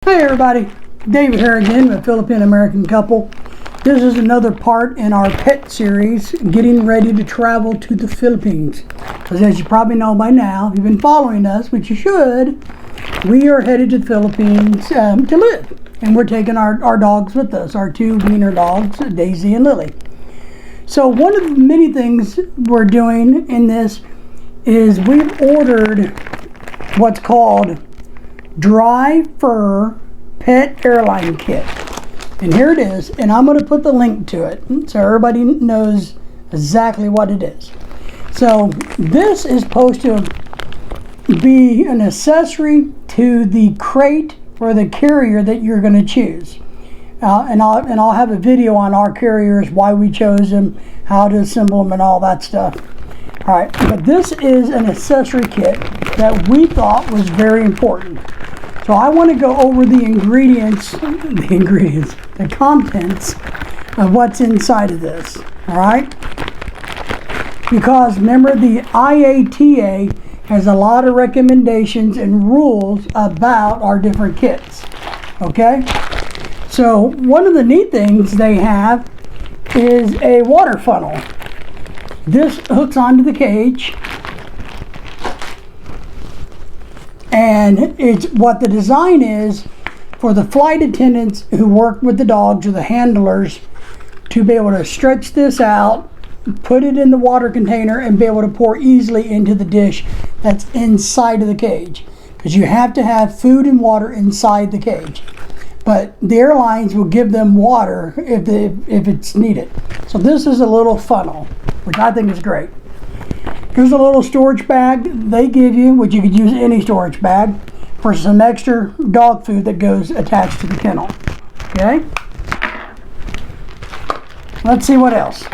Hey everybody, David here again with Philippine American Couple. This is another part in our pet series, getting ready to travel to the Philippines. Because as you probably know by now, if you've been following us, which you should, we are headed to the Philippines to live. And we're taking our dogs with us, our two wiener dogs, Daisy and Lily. So one of the many things we're doing in this is we've ordered what's called dry fur pet airline kit, and here it is, and I'm going to put the link to it so everybody knows exactly what it is. So this is supposed to be an accessory to the crate or the carrier that you're going to choose, and I'll have a video on our carriers, why we chose them, how to assemble them, and all that stuff. All right, but this is an accessory kit that we thought was very important. So I want to go over the contents of what's inside of this, all right? Because remember, the IATA has a lot of recommendations and rules about our different kits, okay? So one of the neat things they have is a water funnel. This hooks onto the cage, and it's what the design is for the flight attendants who work with the dogs, or the handlers, to be able to stretch this out, put it in the water container, and be able to pour easily into the dish that's inside of the cage, because you have to have food and water inside the cage. But the airlines will give them water if it's needed. So this is a little funnel, which I think is great. Here's a little storage bag they give you, which you could use any storage bag, for some extra dog food that goes attached to the kennel. Okay? Let's see what else.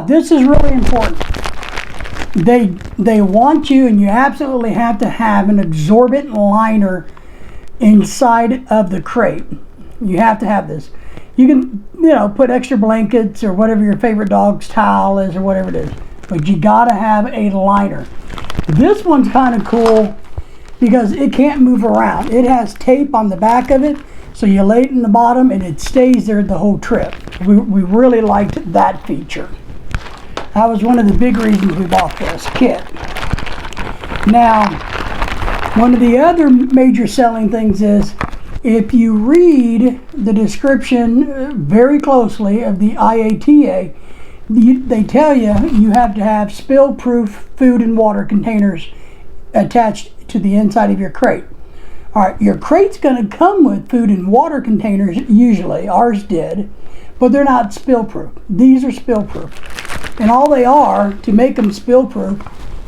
This is really important. They want you, and you absolutely have to have an absorbent liner inside of the crate. You have to have this. You can, put extra blankets or whatever your favorite dog's towel is or whatever it is, but you gotta have a liner. This one's kind of cool because it can't move around. It has tape on the back of it, so you lay it in the bottom and it stays there the whole trip. We really liked that feature. That was one of the big reasons we bought this kit. Now, one of the other major selling things is, if you read the description very closely of the IATA, they tell you you have to have spill-proof food and water containers attached to the inside of your crate. All right, your crate's going to come with food and water containers usually. Ours did, but they're not spill-proof. These are spill-proof. And all they are, to make them spill-proof,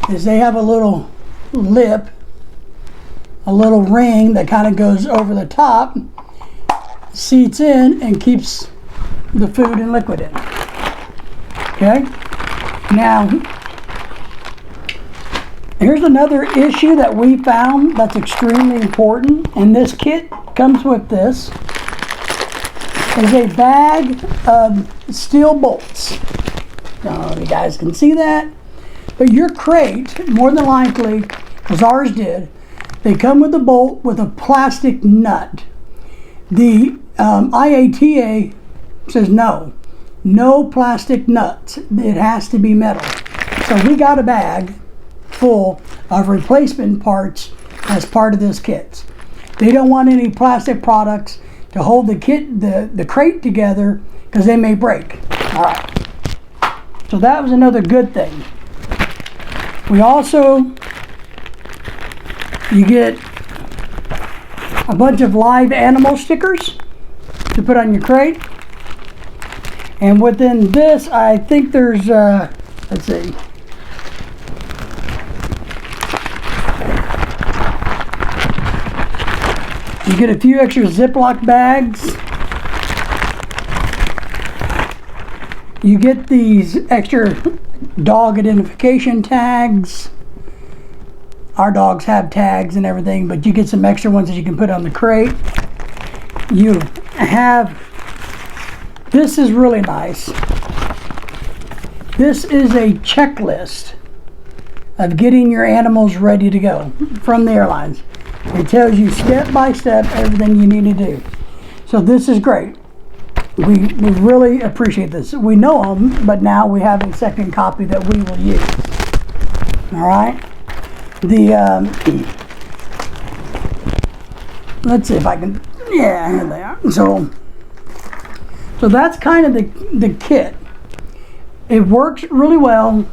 is they have a little lip, a little ring that kind of goes over the top, seats in, and keeps the food and liquid in. Okay? Now, here's another issue that we found that's extremely important, and this kit comes with this, is a bag of steel bolts. I don't know if you guys can see that, but your crate, more than likely, because ours did, they come with a bolt with a plastic nut. The IATA says no plastic nuts. It has to be metal. So we got a bag full of replacement parts as part of this kit. They don't want any plastic products to hold the crate together, because they may break. All right. So that was another good thing. We also, you get a bunch of live animal stickers to put on your crate. And within this, I think there's, let's see. You get a few extra Ziploc bags. You get these extra dog identification tags. Our dogs have tags and everything, but you get some extra ones that you can put on the crate. You have, this is really nice. This is a checklist of getting your animals ready to go from the airlines. It tells you step by step everything you need to do. So this is great. We really appreciate this. We know them, but now we have a second copy that we will use. All right. Let's see if I can. Yeah, here they are. So that's kind of the kit. It works really well.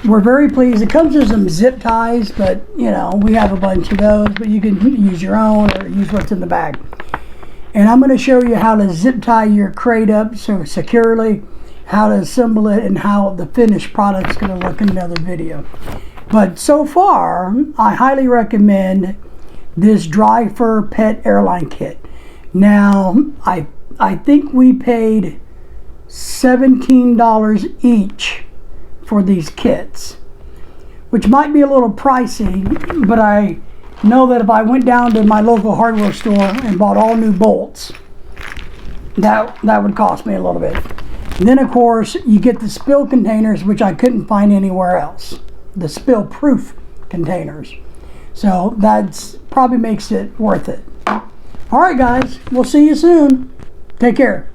We're very pleased. It comes with some zip ties, but you know, we have a bunch of those, but you can use your own or use what's in the bag. And I'm going to show you how to zip tie your crate up so securely, how to assemble it, and how the finished product is going to look in another video. But so far, I highly recommend this dry fur pet airline kit. Now, I think we paid $17 each for these kits, which might be a little pricey, but I know that if I went down to my local hardware store and bought all new bolts, that would cost me a little bit. And then of course you get the spill containers, which I couldn't find anywhere else, the spill proof containers. So that's probably makes it worth it. All right guys, we'll see you soon. Take care.